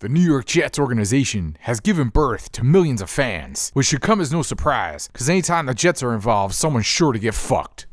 The New York Jets organization has given birth to millions of fans, which should come as no surprise, because anytime the Jets are involved, someone's sure to get fucked.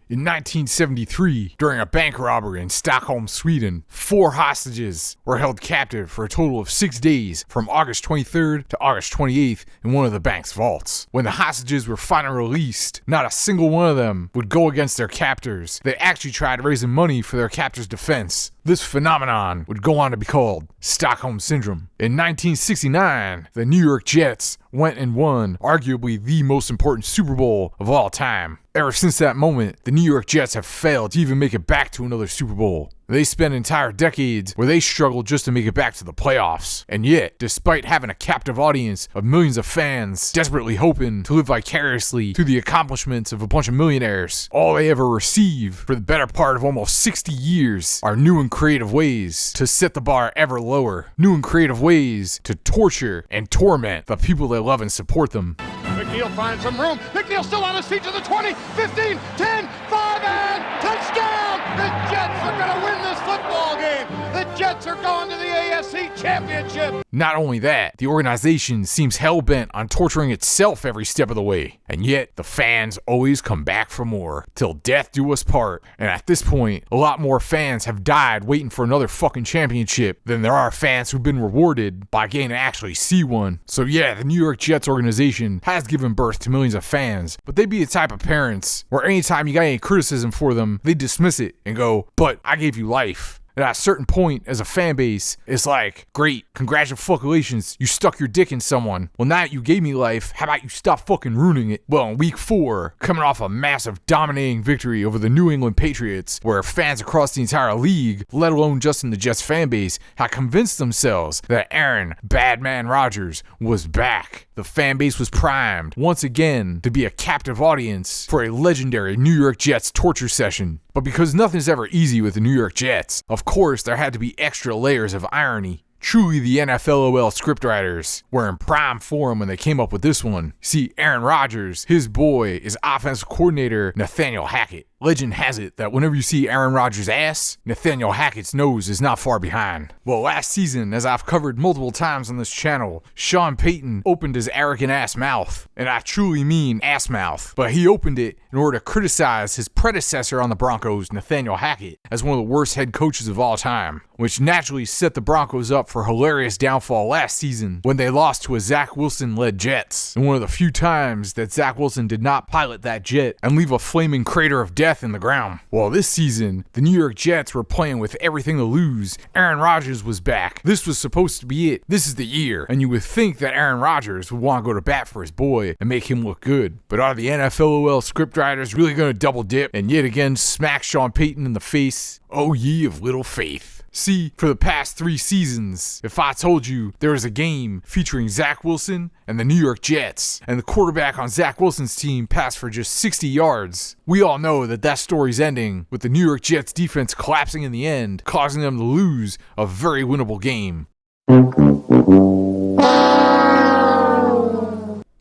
In 1973, during a bank robbery in Stockholm, Sweden, 4 hostages were held captive for a total of 6 days from August 23rd to August 28th in one of the bank's vaults. When the hostages were finally released, not a single one of them would go against their captors. They actually tried raising money for their captors' defense. This phenomenon would go on to be called Stockholm Syndrome. In 1969, the New York Jets went and won arguably the most important Super Bowl of all time. Ever since that moment, the New York Jets have failed to even make it back to another Super Bowl. They spent entire decades where they struggled just to make it back to the playoffs. And yet, despite having a captive audience of millions of fans desperately hoping to live vicariously through the accomplishments of a bunch of millionaires, all they ever receive for the better part of almost 60 years are new and creative ways to set the bar ever lower. New and creative ways to torture and torment the people they love and support them. McNeil finds some room. McNeil still on his feet to the 20, 15, 10, 5, and touchdown! The Jets are going to win this football game. The Jets are going to the AFC Championship. Not only that, the organization seems hell-bent on torturing itself every step of the way. And yet, the fans always come back for more, till death do us part. And at this point, a lot more fans have died waiting for another fucking championship than there are fans who've been rewarded by getting to actually see one. So yeah, the New York Jets organization has given birth to millions of fans, but they'd be the type of parents where anytime you got any criticism for them, they dismiss it and go, "But I gave you life." And at a certain point, as a fan base, it's like, great, congratulations, you stuck your dick in someone. Well, now that you gave me life, how about you stop fucking ruining it? Well, in week 4, coming off a massive dominating victory over the New England Patriots, where fans across the entire league, let alone just in the Jets fan base, had convinced themselves that Aaron "Badman" Rodgers was back. The fan base was primed, once again, to be a captive audience for a legendary New York Jets torture session. But because nothing's ever easy with the New York Jets, of course there had to be extra layers of irony. Truly, the NFLOL scriptwriters were in prime form when they came up with this one. See, Aaron Rodgers, his boy, is offensive coordinator Nathaniel Hackett. Legend has it that whenever you see Aaron Rodgers' ass, Nathaniel Hackett's nose is not far behind. Well, last season, as I've covered multiple times on this channel, Sean Payton opened his arrogant ass mouth, and I truly mean ass mouth, but he opened it in order to criticize his predecessor on the Broncos, Nathaniel Hackett, as one of the worst head coaches of all time, which naturally set the Broncos up for a hilarious downfall last season when they lost to a Zach Wilson-led Jets, and one of the few times that Zach Wilson did not pilot that jet and leave a flaming crater of death in the ground. Well, this season, the New York Jets were playing with everything to lose. Aaron Rodgers was back. This was supposed to be it. This is the year. And you would think that Aaron Rodgers would want to go to bat for his boy and make him look good. But are the NFLOL scriptwriters really going to double dip and yet again smack Sean Payton in the face? Oh, ye of little faith. See, for the past 3 seasons, if I told you there was a game featuring Zach Wilson and the New York Jets, and the quarterback on Zach Wilson's team passed for just 60 yards, we all know that that story's ending with the New York Jets defense collapsing in the end, causing them to lose a very winnable game.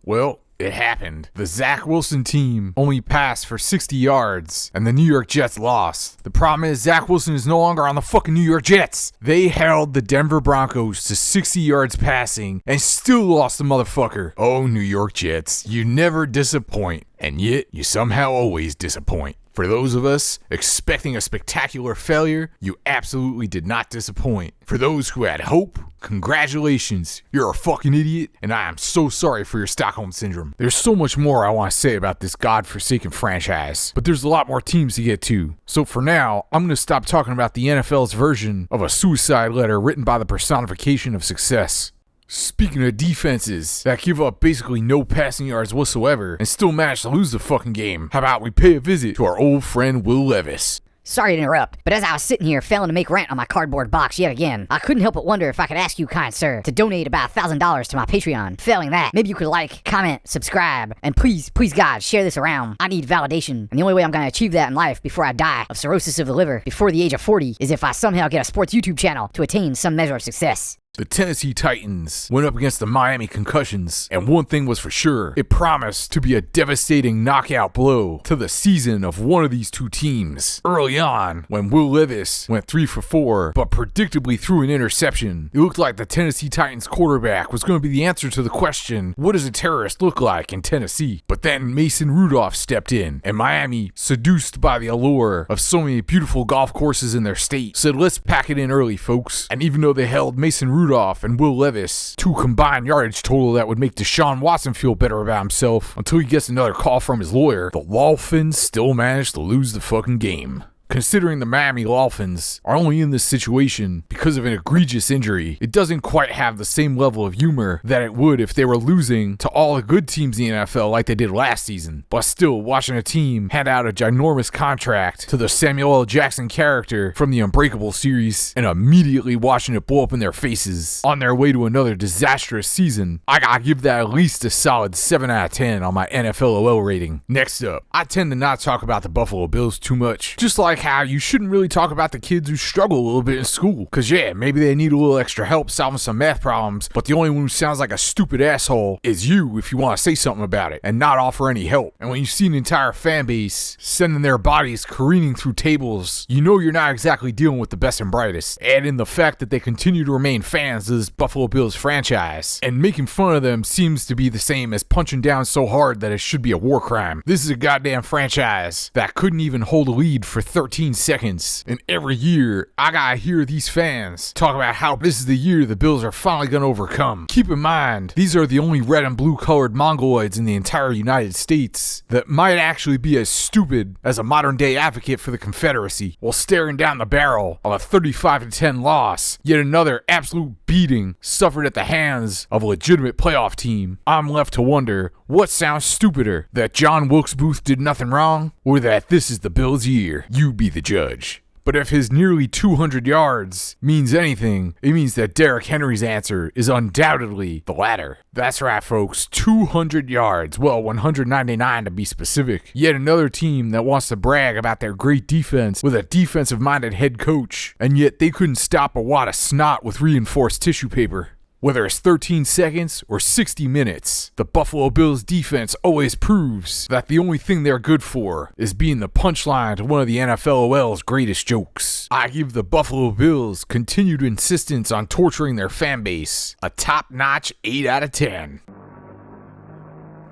Well, it happened. The Zach Wilson team only passed for 60 yards, and the New York Jets lost. The problem is Zach Wilson is no longer on the fucking New York Jets. They held the Denver Broncos to 60 yards passing and still lost the motherfucker. Oh, New York Jets, you never disappoint, and yet you somehow always disappoint. For those of us expecting a spectacular failure, you absolutely did not disappoint. For those who had hope, congratulations, you're a fucking idiot, and I am so sorry for your Stockholm Syndrome. There's so much more I want to say about this godforsaken franchise, but there's a lot more teams to get to. So for now, I'm going to stop talking about the NFL's version of a suicide letter written by the personification of success. Speaking of defenses that give up basically no passing yards whatsoever and still manage to lose the fucking game, how about we pay a visit to our old friend Will Levis? Sorry to interrupt, but as I was sitting here failing to make rent on my cardboard box yet again, I couldn't help but wonder if I could ask you, kind sir, to donate about $1,000 to my Patreon. Failing that, maybe you could like, comment, subscribe, and please God, share this around. I need validation, and the only way I'm gonna achieve that in life before I die of cirrhosis of the liver before the age of 40 is if I somehow get a sports YouTube channel to attain some measure of success. The Tennessee Titans went up against the Miami Concussions, and one thing was for sure, it promised to be a devastating knockout blow to the season of one of these two teams. Early on, when Will Levis went 3 for 4, but predictably threw an interception, it looked like the Tennessee Titans quarterback was going to be the answer to the question, what does a terrorist look like in Tennessee? But then Mason Rudolph stepped in, and Miami, seduced by the allure of so many beautiful golf courses in their state, said let's pack it in early, folks. And even though they held Mason Rudolph and Will Levis to a combined yardage total that would make Deshaun Watson feel better about himself until he gets another call from his lawyer, the Dolphins still managed to lose the fucking game. Considering the Miami Dolphins are only in this situation because of an egregious injury, it doesn't quite have the same level of humor that it would if they were losing to all the good teams in the NFL like they did last season. But still, watching a team hand out a ginormous contract to the Samuel L. Jackson character from the Unbreakable series and immediately watching it blow up in their faces on their way to another disastrous season, I gotta give that at least a solid 7 out of 10 on my NFLOL rating. Next up, I tend to not talk about the Buffalo Bills too much, just like how you shouldn't really talk about the kids who struggle a little bit in school. Cause yeah, maybe they need a little extra help solving some math problems, but the only one who sounds like a stupid asshole is you if you want to say something about it and not offer any help. And when you see an entire fan base sending their bodies careening through tables, you know you're not exactly dealing with the best and brightest. Add in the fact that they continue to remain fans of this Buffalo Bills franchise, and making fun of them seems to be the same as punching down so hard that it should be a war crime. This is a goddamn franchise that couldn't even hold a lead for 13 seconds, and every year I gotta hear these fans talk about how this is the year the Bills are finally gonna overcome. Keep in mind, these are the only red and blue colored mongoloids in the entire United States that might actually be as stupid as a modern day advocate for the Confederacy while staring down the barrel of a 35-10 loss, yet another absolute beating suffered at the hands of a legitimate playoff team. I'm left to wonder, what sounds stupider, that John Wilkes Booth did nothing wrong, or that this is the Bills' year? You be the judge. But if his nearly 200 yards means anything, it means that Derrick Henry's answer is undoubtedly the latter. That's right, folks, 200 yards, well, 199 to be specific. Yet another team that wants to brag about their great defense with a defensive-minded head coach, and yet they couldn't stop a wad of snot with reinforced tissue paper. Whether it's 13 seconds or 60 minutes, the Buffalo Bills defense always proves that the only thing they're good for is being the punchline to one of the NFLOL's greatest jokes. I give the Buffalo Bills continued insistence on torturing their fan base a top-notch 8 out of 10.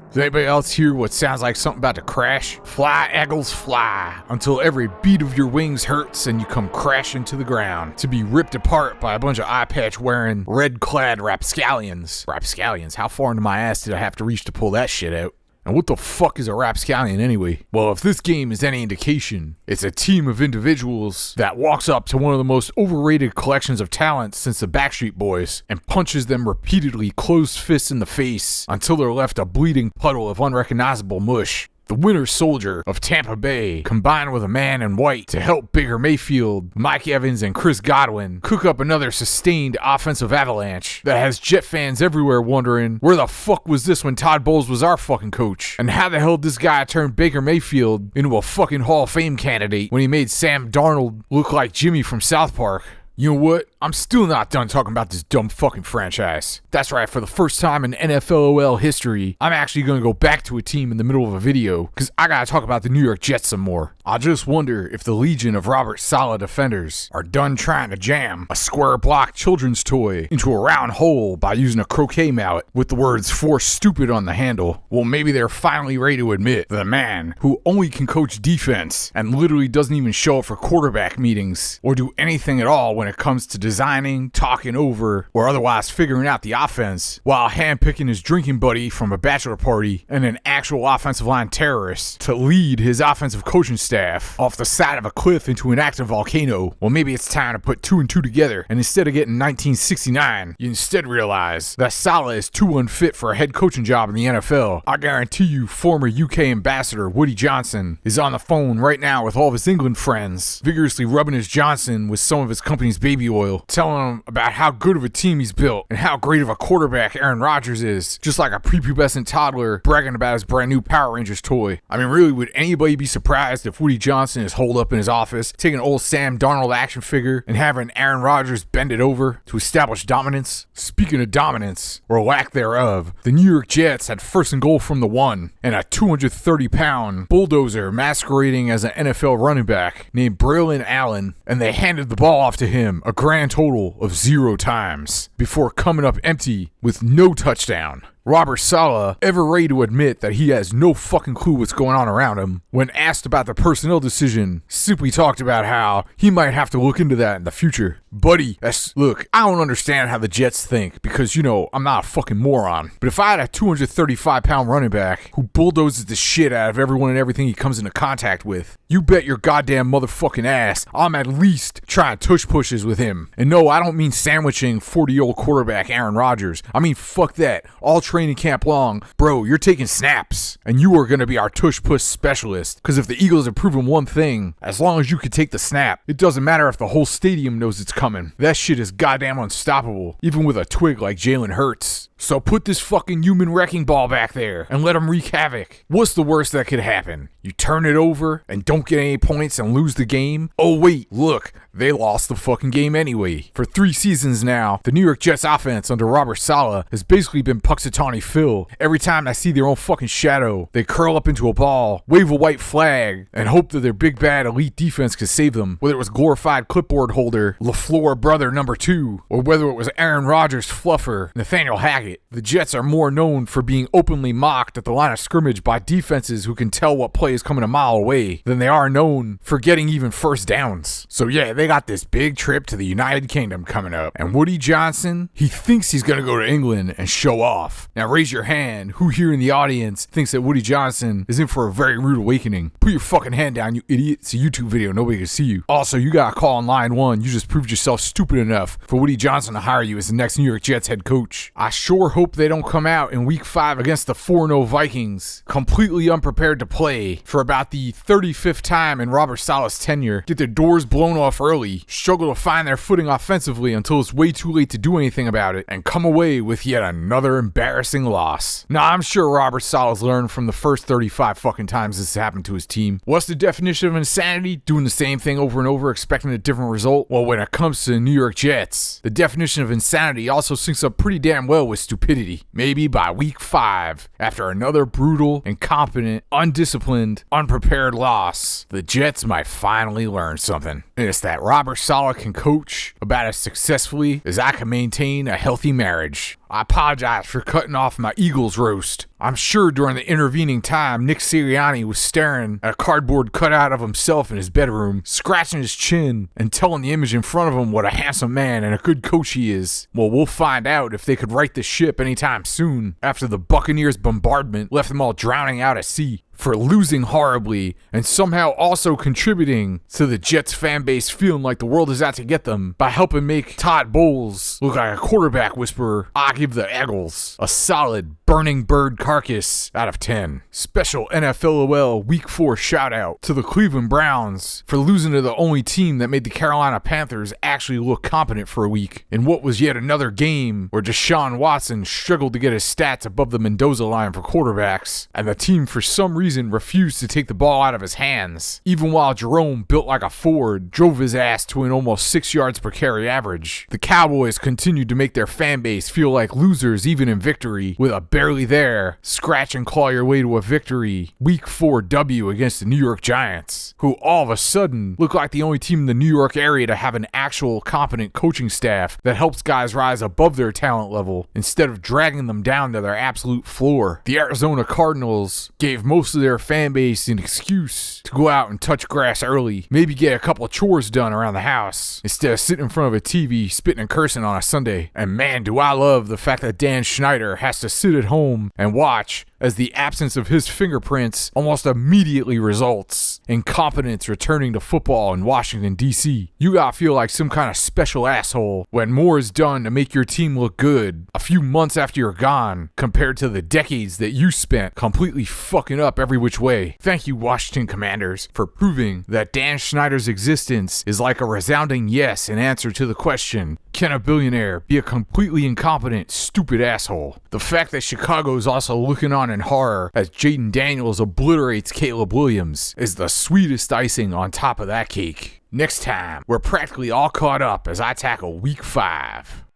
Does anybody else hear what sounds like something about to crash? Fly, Eagles, fly, until every beat of your wings hurts and you come crashing to the ground, to be ripped apart by a bunch of eye patch wearing, red-clad rapscallions. Rapscallions? How far into my ass did I have to reach to pull that shit out? And what the fuck is a rapscallion anyway? Well, if this game is any indication, it's a team of individuals that walks up to one of the most overrated collections of talent since the Backstreet Boys and punches them repeatedly closed fists in the face until they're left a bleeding puddle of unrecognizable mush. The winter soldier of Tampa Bay combined with a man in white to help Baker Mayfield, Mike Evans, and Chris Godwin cook up another sustained offensive avalanche that has Jet fans everywhere wondering, where the fuck was this when Todd Bowles was our fucking coach? And how the hell did this guy turn Baker Mayfield into a fucking Hall of Fame candidate when he made Sam Darnold look like Jimmy from South Park? You know what? I'm still not done talking about this dumb fucking franchise. That's right, for the first time in NFLOL history, I'm actually going to go back to a team in the middle of a video, because I gotta talk about the New York Jets some more. I just wonder if the legion of Robert Saleh defenders are done trying to jam a square block children's toy into a round hole by using a croquet mallet with the words "for stupid" on the handle. Well, maybe they're finally ready to admit that a man who only can coach defense and literally doesn't even show up for quarterback meetings or do anything at all when it comes to designing, talking over, or otherwise figuring out the offense, while handpicking his drinking buddy from a bachelor party and an actual offensive line terrorist to lead his offensive coaching staff off the side of a cliff into an active volcano. Well, maybe it's time to put 2 and 2 together, and instead of getting 1969, you instead realize that Saleh is too unfit for a head coaching job in the NFL. I guarantee you former UK ambassador Woody Johnson is on the phone right now with all of his England friends, vigorously rubbing his Johnson with some of his company's baby oil deal, telling him about how good of a team he's built and how great of a quarterback Aaron Rodgers is, just like a prepubescent toddler bragging about his brand new Power Rangers toy. I mean, really, would anybody be surprised if Woody Johnson is holed up in his office, taking an old Sam Darnold action figure and having Aaron Rodgers bend it over to establish dominance? Speaking of dominance, or lack thereof, the New York Jets had first and goal from the 1, and a 230-pound bulldozer masquerading as an NFL running back named Braylon Allen, and they handed the ball off to him a grand total of 0 times before coming up empty with no touchdown. Robert Saleh, ever ready to admit that he has no fucking clue what's going on around him, when asked about the personnel decision, simply talked about how he might have to look into that in the future. Buddy, look, I don't understand how the Jets think because, I'm not a fucking moron. But if I had a 235-pound running back who bulldozes the shit out of everyone and everything he comes into contact with, you bet your goddamn motherfucking ass I'm at least trying tush pushes with him. And no, I don't mean sandwiching 40-year-old quarterback Aaron Rodgers. I mean, fuck that. All training camp long, bro, you're taking snaps, and you are going to be our tush push specialist. Because if the Eagles have proven one thing, as long as you can take the snap, it doesn't matter if the whole stadium knows it's coming. That shit is goddamn unstoppable, even with a twig like Jalen Hurts. So put this fucking human wrecking ball back there and let him wreak havoc. What's the worst that could happen? You turn it over and don't get any points and lose the game? Oh wait, look, they lost the fucking game anyway. For 3 seasons now, the New York Jets offense under Robert Saleh has basically been Puxatawny Phil. Every time they see their own fucking shadow, they curl up into a ball, wave a white flag, and hope that their big bad elite defense could save them. Whether it was glorified clipboard holder, LaFleur brother number 2, or whether it was Aaron Rodgers fluffer, Nathaniel Hackett. The Jets are more known for being openly mocked at the line of scrimmage by defenses who can tell what play is coming a mile away than they are known for getting even first downs. So yeah, they got this big trip to the United Kingdom coming up, and Woody Johnson, he thinks he's gonna go to England and show off. Now raise your hand who here in the audience thinks that Woody Johnson is in for a very rude awakening. Put your fucking hand down, you idiot. It's a YouTube video, nobody can see you. Also, you got a call on line 1. You just proved yourself stupid enough for Woody Johnson to hire you as the next New York Jets head coach. I sure hope they don't come out in week 5 against the 4-0 Vikings completely unprepared to play for about the 35th time in Robert Saleh's tenure, get their doors blown off early, struggle to find their footing offensively until it's way too late to do anything about it, and come away with yet another embarrassing loss. Now, I'm sure Robert Saleh's learned from the first 35 fucking times this happened to his team. What's the definition of insanity? Doing the same thing over and over, expecting a different result? Well, when it comes to the New York Jets, the definition of insanity also syncs up pretty damn well with stupidity. Maybe by week 5, after another brutal, incompetent, undisciplined, unprepared loss, the Jets might finally learn something. And it's that Robert Saleh can coach about as successfully as I can maintain a healthy marriage. I apologize for cutting off my Eagles roast. I'm sure during the intervening time, Nick Sirianni was staring at a cardboard cutout of himself in his bedroom, scratching his chin and telling the image in front of him what a handsome man and a good coach he is. Well, we'll find out if they could right the ship anytime soon after the Buccaneers' bombardment left them all drowning out at sea. For losing horribly and somehow also contributing to the Jets fan base feeling like the world is out to get them by helping make Todd Bowles look like a quarterback whisperer, I give the Eagles a solid burning bird carcass out of 10. Special NFLOL Week 4 shout out to the Cleveland Browns for losing to the only team that made the Carolina Panthers actually look competent for a week in what was yet another game where Deshaun Watson struggled to get his stats above the Mendoza line for quarterbacks, and the team for some reason refused to take the ball out of his hands, even while Jerome, built like a Ford, drove his ass to an almost 6 yards per carry average. The Cowboys continued to make their fan base feel like losers even in victory, with a barely there, scratch and claw your way to a victory Week 4 W against the New York Giants, who all of a sudden look like the only team in the New York area to have an actual competent coaching staff that helps guys rise above their talent level instead of dragging them down to their absolute floor. The Arizona Cardinals gave most of their fan base an excuse to go out and touch grass early, maybe get a couple of chores done around the house instead of sitting in front of a TV spitting and cursing on a Sunday. And man, do I love the fact that Dan Snyder has to sit at home and watch as the absence of his fingerprints almost immediately results in competence returning to football in Washington, D.C. You gotta feel like some kind of special asshole when more is done to make your team look good a few months after you're gone compared to the decades that you spent completely fucking up every which way. Thank you, Washington Commanders, for proving that Dan Snyder's existence is like a resounding yes in answer to the question, can a billionaire be a completely incompetent, stupid asshole? The fact that Chicago is also looking on in horror as Jaden Daniels obliterates Caleb Williams is the sweetest icing on top of that cake. Next time, we're practically all caught up as I tackle Week 5.